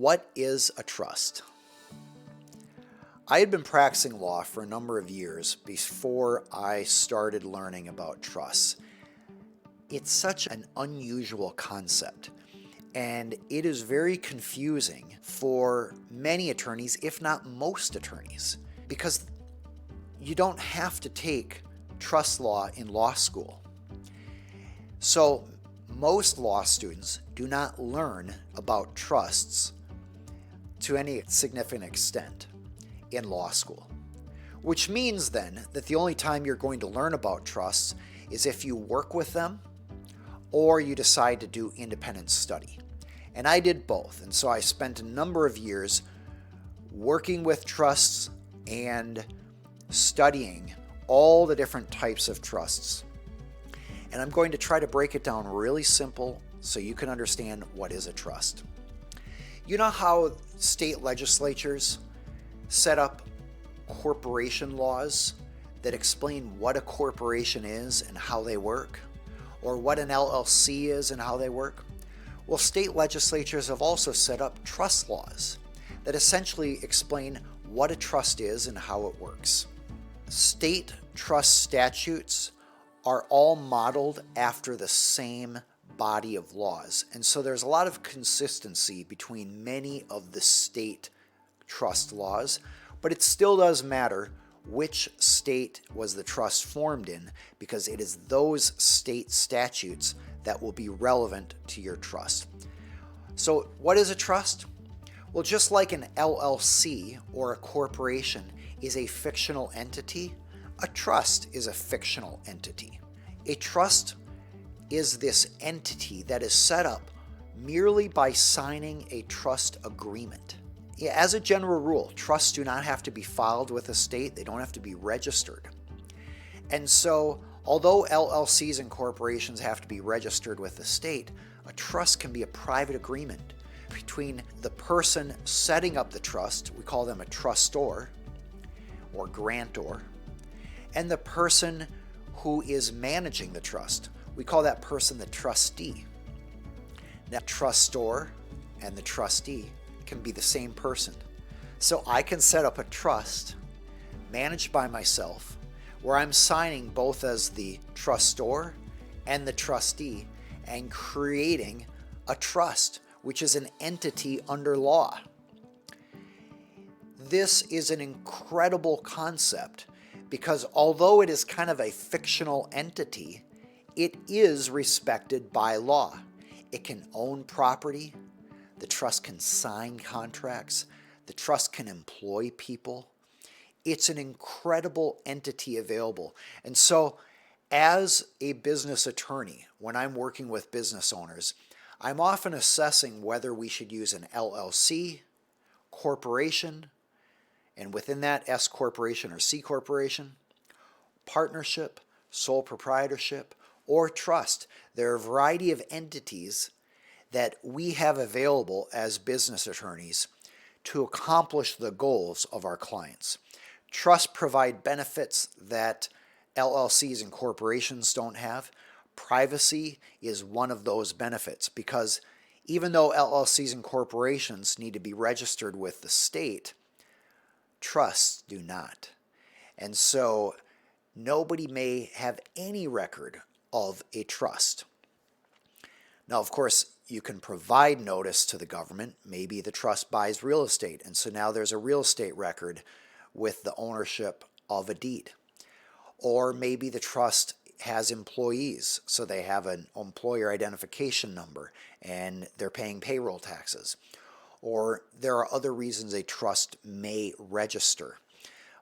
What is a trust? I had been practicing law for a number of years before I started learning about trusts. It's such an unusual concept, and it is very confusing for many attorneys, if not most attorneys, because you don't have to take trust law in law school. So, most law students do not learn about trusts to any significant extent in law school, which means then that the only time you're going to learn about trusts is if you work with them or you decide to do independent study. And I did both, and so I spent a number of years working with trusts and studying all the different types of trusts. And I'm going to try to break it down really simple so you can understand what is a trust. You know how state legislatures set up corporation laws that explain what a corporation is and how they work, or what an LLC is and how they work? Well, state legislatures have also set up trust laws that essentially explain what a trust is and how it works. State trust statutes are all modeled after the same body of laws, and so there's a lot of consistency between many of the state trust laws, but it still does matter which state was the trust formed in, because it is those state statutes that will be relevant to your trust. So what is a trust? Well, just like an LLC or a corporation is a fictional entity, a trust is a fictional entity. A trust is this entity that is set up merely by signing a trust agreement. As a general rule, trusts do not have to be filed with a state. They don't have to be registered. And so, although LLCs and corporations have to be registered with the state, a trust can be a private agreement between the person setting up the trust, we call them a trustor or grantor, and the person who is managing the trust. We call that person the trustee. Now, trustor and the trustee can be the same person. So I can set up a trust managed by myself where I'm signing both as the trustor and the trustee and creating a trust, which is an entity under law. This is an incredible concept because although it is kind of a fictional entity, it is respected by law. It can own property. The trust can sign contracts. The trust can employ people. It's an incredible entity available. And so, as a business attorney, when I'm working with business owners, I'm often assessing whether we should use an LLC, corporation, and within that, S corporation or C corporation, partnership, sole proprietorship, or trust. There are a variety of entities that we have available as business attorneys to accomplish the goals of our clients. Trusts provide benefits that LLCs and corporations don't have. Privacy is one of those benefits because even though LLCs and corporations need to be registered with the state, trusts do not. And so nobody may have any record of a trust. Now, of course, you can provide notice to the government. Maybe the trust buys real estate, and so now there's a real estate record with the ownership of a deed. Or maybe the trust has employees, so they have an employer identification number and they're paying payroll taxes. Or there are other reasons a trust may register.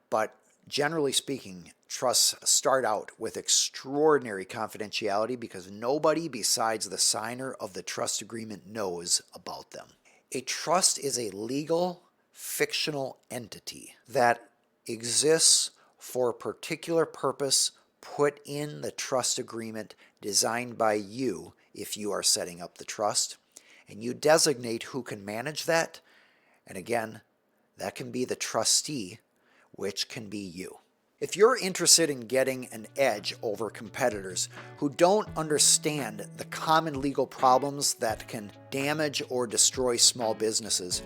But generally speaking, trusts start out with extraordinary confidentiality because nobody besides the signer of the trust agreement knows about them. A trust is a legal, fictional entity that exists for a particular purpose put in the trust agreement designed by you if you are setting up the trust, and you designate who can manage that, and again, that can be the trustee, which can be you. If you're interested in getting an edge over competitors who don't understand the common legal problems that can damage or destroy small businesses,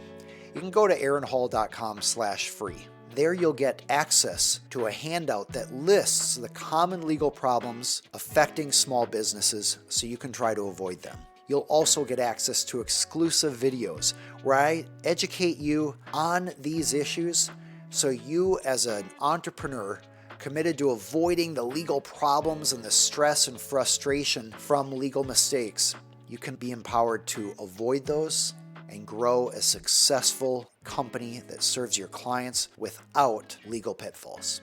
you can go to aaronhall.com/free. There you'll get access to a handout that lists the common legal problems affecting small businesses so you can try to avoid them. You'll also get access to exclusive videos where I educate you on these issues so you, as an entrepreneur committed to avoiding the legal problems and the stress and frustration from legal mistakes, you can be empowered to avoid those and grow a successful company that serves your clients without legal pitfalls.